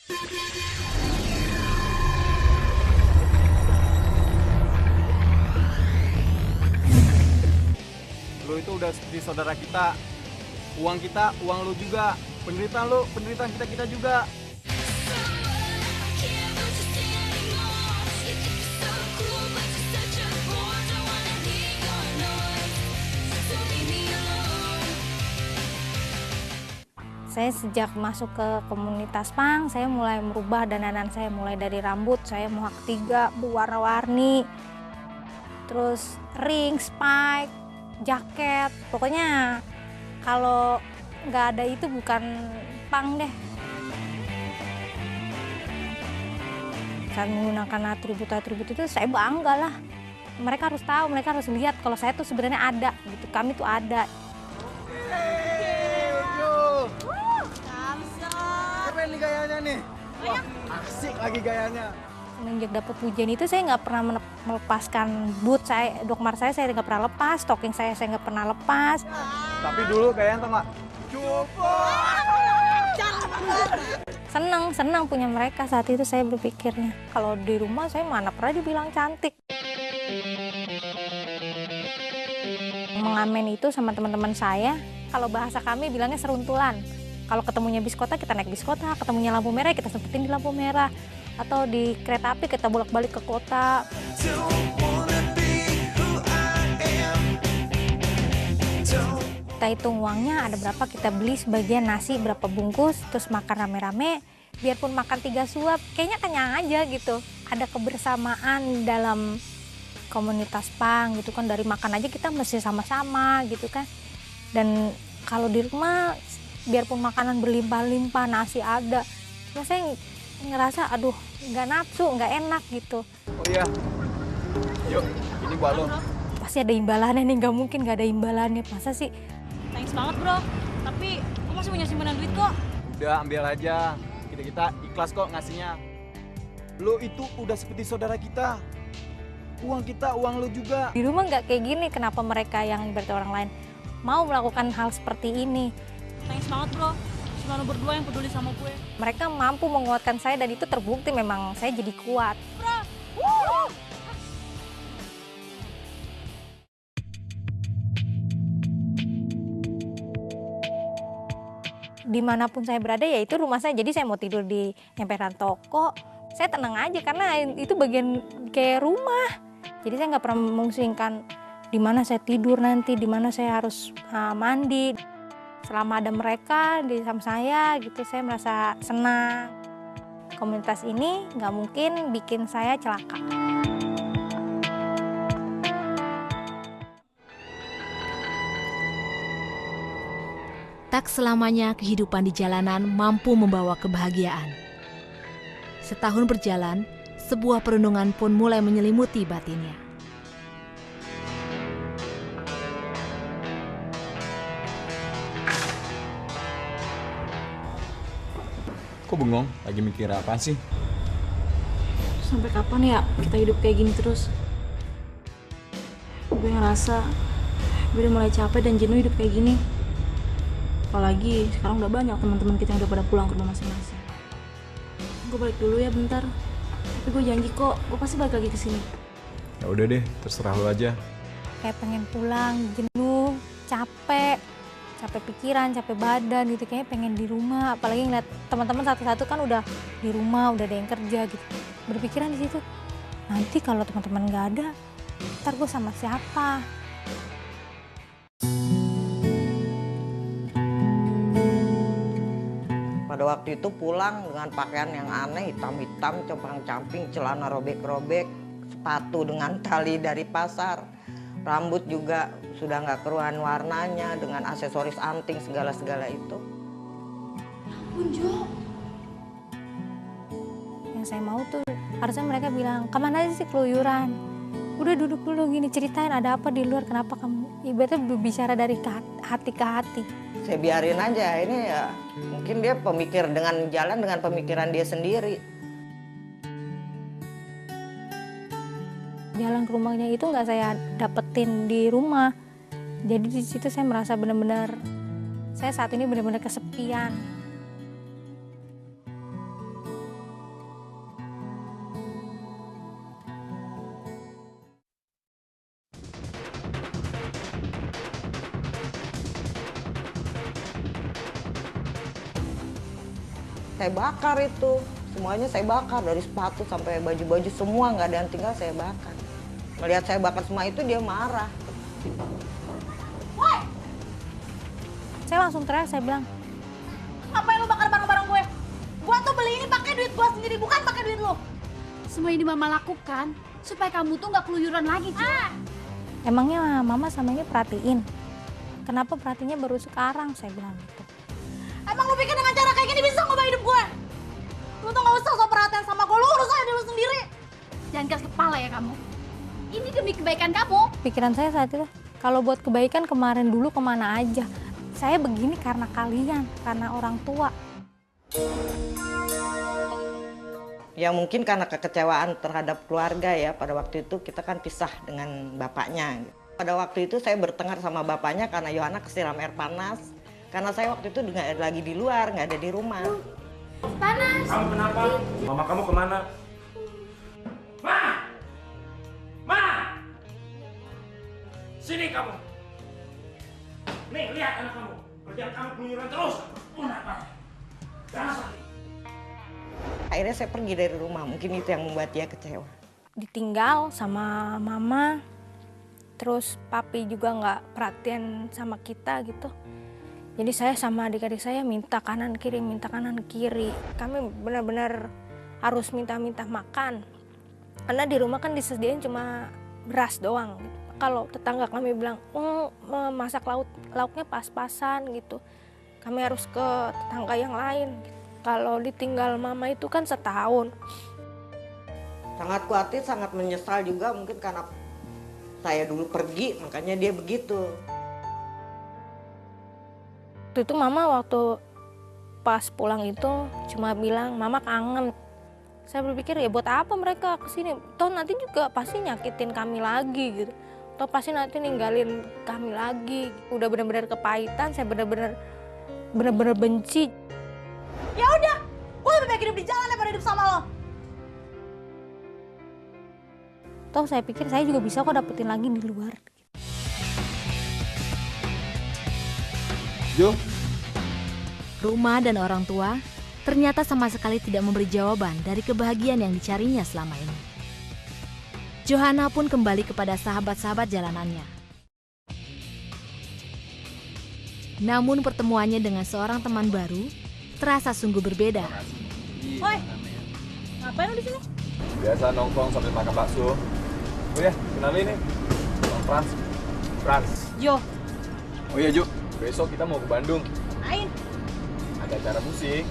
Lo itu udah seperti saudara kita. Kita, uang lo juga. Penderitaan lo, penderitaan kita juga. Saya sejak masuk ke komunitas punk, saya mulai merubah dandanan saya, mulai dari rambut, saya mohak 3 berwarna-warni, terus ring, spike, jaket, pokoknya kalau nggak ada itu bukan punk deh. Saat menggunakan atribut-atribut itu saya bangga lah. Mereka harus tahu, mereka harus lihat kalau saya tuh sebenarnya ada, gitu. Kami tuh ada. Keren nih gayanya nih. Wah, asik lagi gayanya. Semenjak dapat pujian itu saya nggak pernah melepaskan boot saya, dokmar saya nggak pernah lepas, stocking saya nggak pernah lepas. Tapi dulu kayaknya tuh nggak cukup. Senang punya mereka saat itu saya berpikirnya. Kalau di rumah saya mana pernah dibilang cantik. Mengamen itu sama teman-teman saya, kalau bahasa kami bilangnya seruntulan. Kalau ketemunya bis kota, kita naik bis kota, ketemunya lampu merah, kita sempetin di lampu merah. Atau di kereta api, kita bolak-balik ke kota. Kita hitung uangnya, ada berapa, kita beli sebagian nasi, berapa bungkus, terus makan rame-rame. Biarpun makan 3 suap, kayaknya kenyang aja gitu. Ada kebersamaan dalam komunitas punk gitu kan. Dari makan aja kita mesti sama-sama gitu kan. Dan kalau di rumah, biarpun makanan berlimpah-limpah, nasi ada, cuma saya ngerasa aduh nggak nafsu, nggak enak gitu. Oh iya, yuk ini buat lo. Pasti ada imbalannya nih, nggak mungkin nggak ada imbalannya, masa sih. Thanks banget bro, tapi aku masih punya simpanan duit kok. Udah ambil aja, kita ikhlas kok ngasihnya. Lo itu udah seperti saudara kita. Kita, uang lo juga. Di rumah nggak kayak gini, kenapa mereka yang berarti orang lain mau melakukan hal seperti ini? Thanks banget bro, cuma lo berdua yang peduli sama gue. Mereka mampu menguatkan saya dan itu terbukti memang saya jadi kuat. Bro, Dimanapun saya berada ya itu rumah saya, jadi saya mau tidur di emperan toko, saya tenang aja karena itu bagian kayak rumah. Jadi saya nggak pernah memusingkan di mana saya tidur nanti, di mana saya harus mandi. Selama ada mereka di samping saya gitu, saya merasa senang. Komunitas ini nggak mungkin bikin saya celaka. Tak selamanya kehidupan di jalanan mampu membawa kebahagiaan. Setahun berjalan, sebuah perundungan pun mulai menyelimuti batinnya. Kok bengong? Lagi mikir apa sih? sampai kapan ya kita hidup kayak gini terus? Gue ngerasa gue udah mulai capek dan jenuh hidup kayak gini. Apalagi sekarang udah banyak teman-teman kita yang udah pada pulang ke rumah masing-masing. Gue balik dulu ya bentar. Tapi gue janji kok, gue pasti balik lagi ke sini. Ya udah deh, terserah lu aja. Kayak pengen pulang, jenuh, capek pikiran, capek badan gitu, kayaknya pengen di rumah. Apalagi ngeliat teman-teman satu-satu kan udah di rumah, udah ada yang kerja gitu. Berpikiran di situ, nanti kalau teman-teman nggak ada, ntar gue sama siapa? Pada waktu itu pulang dengan pakaian yang aneh, hitam-hitam, compang-camping, celana robek-robek, sepatu dengan tali dari pasar, rambut juga sudah nggak keruan warnanya, dengan aksesoris anting segala-segala itu. Unjo. Yang saya mau tuh, harusnya mereka bilang, kemana aja sih keluyuran? Udah duduk dulu gini, ceritain ada apa di luar, kenapa kamu ibaratnya berbicara dari hati ke hati. Saya biarin aja, ini ya mungkin dia pemikir dengan jalan dengan pemikiran dia sendiri. Jalan ke rumahnya itu nggak saya dapetin di rumah. Jadi di situ saya merasa benar-benar, saya saat ini benar-benar kesepian. Saya bakar itu, semuanya saya bakar, dari sepatu sampai baju-baju semua, nggak ada yang tinggal saya bakar. Melihat saya bakar semua itu dia marah. Woi! Saya langsung teriak, saya bilang, Ngapain lu bakar barang-barang gue? Gua tuh beli ini pakai duit gua sendiri, bukan pakai duit lu. Semua ini mama lakukan supaya kamu tuh nggak keluyuran lagi, Jo. emangnya mama sama ini perhatiin? Kenapa perhatinya baru sekarang? Saya bilang gitu. Emang lu pikir dengan cara kayak gini bisa ngubah hidup gue? Lu tuh nggak usah so perhatian sama gue, lu urus aja diri lu sendiri. Jangan keras kepala ya kamu. Ini demi kebaikan kamu. Pikiran saya saat itu, kalau buat kebaikan kemarin dulu kemana aja? Saya begini karena kalian, karena orang tua. Ya mungkin karena kekecewaan terhadap keluarga ya, pada waktu itu kita kan pisah dengan bapaknya. Pada waktu itu saya bertengkar sama bapaknya karena Yohana kesiram air panas. Karena saya waktu itu nggak lagi di luar, nggak ada di rumah. Panas. Kamu kenapa? Mama kamu kemana? Ma! Ma! Sini kamu. Nih, lihat anak kamu. Kerjaan kamu keluyuran terus. Kenapa? Jangan sakit. Akhirnya saya pergi dari rumah, mungkin itu yang membuat dia kecewa. Ditinggal sama mama, terus papi juga nggak perhatian sama kita gitu. Jadi saya sama adik-adik saya minta kanan kiri, minta kanan kiri. Kami benar-benar harus minta-minta makan. Karena di rumah kan disediain cuma beras doang. Kalau tetangga kami bilang, masak lauknya pas-pasan gitu. Kami harus ke tetangga yang lain. Kalau ditinggal mama itu kan setahun. Sangat khawatir, sangat menyesal juga mungkin karena saya dulu pergi, makanya dia begitu. Waktu itu mama waktu pas pulang itu cuma bilang, mama kangen. Saya berpikir ya buat apa mereka kesini? Toh nanti juga pasti nyakitin kami lagi gitu. Toh pasti nanti ninggalin kami lagi. Udah benar-benar kepahitan, saya benar-benar benci. Ya udah, gue lebih baik hidup di jalan daripada hidup sama lo. Toh saya pikir saya juga bisa kok dapetin lagi di luar. Jo, Rumah dan orang tua ternyata sama sekali tidak memberi jawaban dari kebahagiaan yang dicarinya selama ini. Johanna pun kembali kepada sahabat-sahabat jalanannya. Namun pertemuannya dengan seorang teman baru terasa sungguh berbeda. Woi, ngapain lu di sini? Biasa nongkrong sambil makan bakso. Oh ya, kenalin nih. Bang Frans. Frans. Jo, Oh iya, Jo. Besok kita mau ke Bandung. main. Ada acara musik.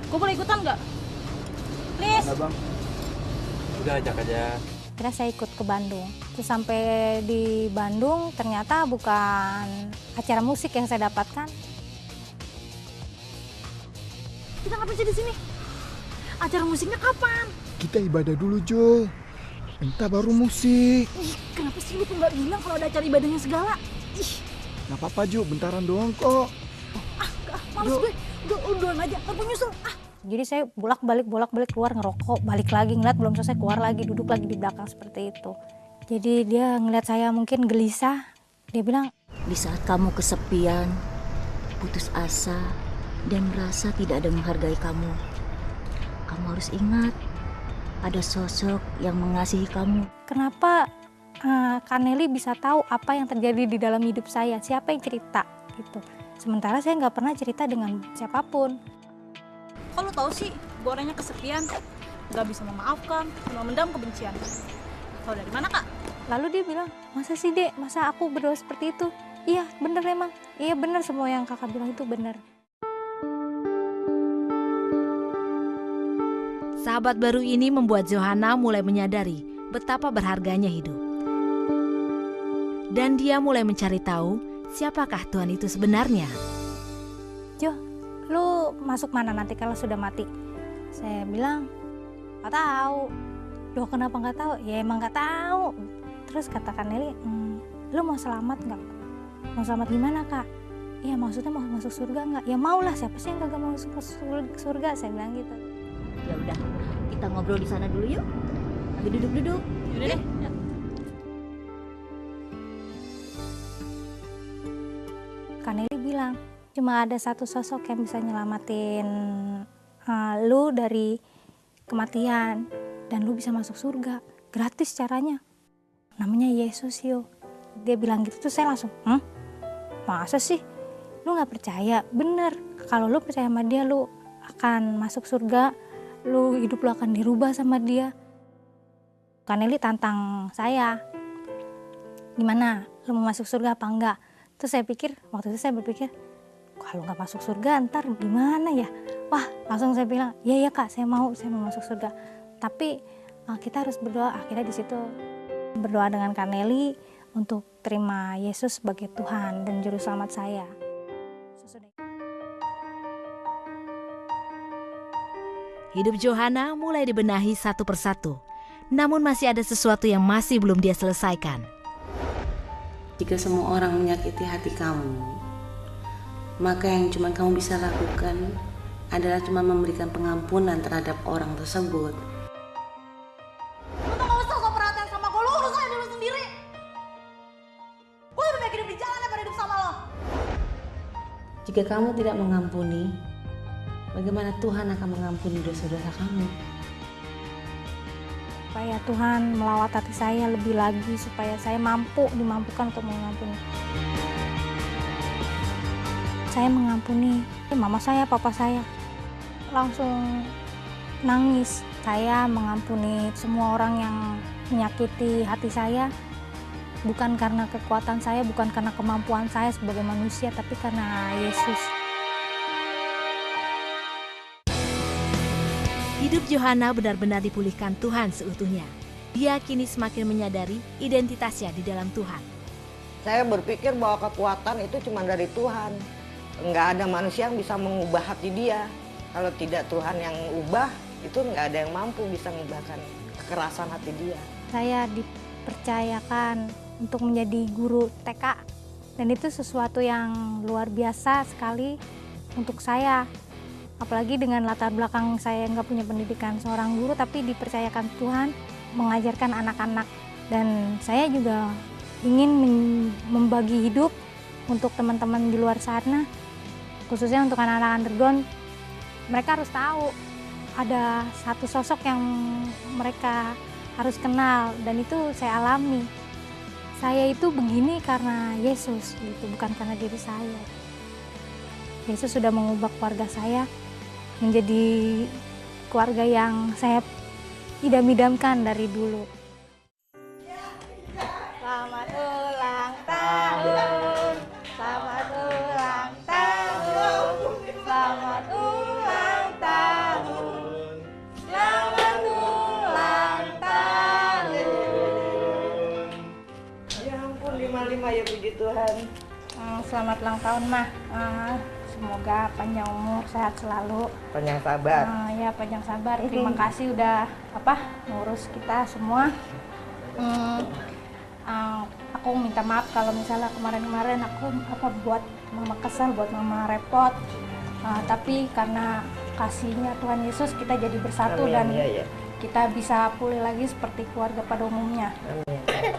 Gue boleh ikutan nggak? Please. Mana, Bang? Udah ajak aja. Akhirnya saya ikut ke Bandung. Terus sampai di Bandung ternyata bukan acara musik yang saya dapatkan. Kita ngapain sih di sini? Acara musiknya kapan? kita ibadah dulu, Jo. Entah baru musik. Ih, kenapa sih lu tuh nggak bilang kalau ada acara ibadahnya segala? Ih, Nggak apa-apa, Jo. Bentaran doang kok. males gue. Udah, duluan aja. Aku nyusul. Jadi saya bolak-balik keluar ngerokok, balik lagi ngeliat belum selesai keluar lagi, duduk lagi di belakang seperti itu. Jadi dia ngeliat saya mungkin gelisah, dia bilang, Di saat kamu kesepian, putus asa, dan merasa tidak ada yang menghargai kamu, kamu harus ingat ada sosok yang mengasihi kamu. kenapa Kak Nelly bisa tahu apa yang terjadi di dalam hidup saya, siapa yang cerita gitu. Sementara saya nggak pernah cerita dengan siapapun. Kok lu tahu sih, gue orangnya kesepian, nggak bisa memaafkan, cuma mendam kebencian. Tahu dari mana, Kak? Lalu dia bilang, masa sih Dek, masa aku berdoa seperti itu? Iya bener emang, iya bener semua yang kakak bilang itu bener. Sahabat baru ini membuat Johanna mulai menyadari betapa berharganya hidup. Dan dia mulai mencari tahu siapakah Tuhan itu sebenarnya. Jo, lu masuk mana nanti kalau sudah mati? Saya bilang, nggak tahu. Loh kenapa nggak tahu? Ya emang nggak tahu. Terus kata Kak Nelly, lu mau selamat nggak? Mau selamat gimana Kak? Iya maksudnya mau masuk surga nggak? Ya mau lah, siapa sih yang kagak mau masuk surga? Saya bilang gitu. Ya udah, kita ngobrol di sana dulu yuk. Lagi duduk-duduk. Yaudah deh. Ya. Kak Nelly bilang, cuma ada satu sosok yang bisa nyelamatin lu dari kematian dan lu bisa masuk surga. Gratis caranya. Namanya Yesus yo. Dia bilang gitu tuh saya langsung, masa sih? Lu gak percaya? Bener, kalau lu percaya sama dia lu akan masuk surga, hidup lu akan dirubah sama dia. Kaneli tantang saya, gimana? Lu mau masuk surga apa enggak? Terus waktu itu saya berpikir, kalau gak masuk surga ntar gimana ya? Wah, langsung saya bilang, iya kak, saya mau masuk surga. Tapi kita harus berdoa. Akhirnya di situ berdoa dengan Kaneli untuk terima Yesus sebagai Tuhan dan Juru Selamat saya. Hidup Johanna mulai dibenahi satu persatu, namun masih ada sesuatu yang masih belum dia selesaikan. Jika semua orang menyakiti hati kamu, maka yang cuma kamu bisa lakukan adalah cuma memberikan pengampunan terhadap orang tersebut. Lu tuh gak usah so perhatian sama gue, lu urus aja diri lu sendiri. Gue lebih baik hidup di jalan daripada hidup sama lo. Jika kamu tidak mengampuni, bagaimana Tuhan akan mengampuni dosa-dosa kamu? Supaya Tuhan melawat hati saya lebih lagi, supaya saya dimampukan untuk mengampuni. Saya mengampuni mama saya, papa saya, langsung nangis. Saya mengampuni semua orang yang menyakiti hati saya, bukan karena kekuatan saya, bukan karena kemampuan saya sebagai manusia, tapi karena Yesus. Hidup Johanna benar-benar dipulihkan Tuhan seutuhnya. Dia kini semakin menyadari identitasnya di dalam Tuhan. Saya berpikir bahwa kekuatan itu cuma dari Tuhan. Nggak ada manusia yang bisa mengubah hati dia. Kalau tidak Tuhan yang ubah, itu nggak ada yang mampu bisa mengubahkan kekerasan hati dia. Saya dipercayakan untuk menjadi guru TK. Dan itu sesuatu yang luar biasa sekali untuk saya. Apalagi dengan latar belakang saya nggak punya pendidikan seorang guru, tapi dipercayakan Tuhan mengajarkan anak-anak. Dan saya juga ingin membagi hidup untuk teman-teman di luar sana, khususnya untuk anak-anak underground. Mereka harus tahu ada satu sosok yang mereka harus kenal, dan itu saya alami. Saya itu begini karena Yesus, gitu, bukan karena diri saya. Yesus sudah mengubah keluarga saya menjadi keluarga yang saya idam-idamkan dari dulu. Selamat ulang tahun, selamat ulang tahun, selamat ulang tahun, selamat ulang tahun. Ya ampun, 55 ya puji Tuhan. Selamat ulang tahun, Mah. Semoga panjang umur, sehat selalu. Panjang sabar. Ya, panjang sabar. Terima kasih udah ngurus kita semua. Aku minta maaf kalau misalnya kemarin-kemarin aku buat mama kesal, buat mama repot. Tapi karena kasihnya Tuhan Yesus kita jadi bersatu. Amin, dan kita bisa pulih lagi seperti keluarga pada umumnya. Amin.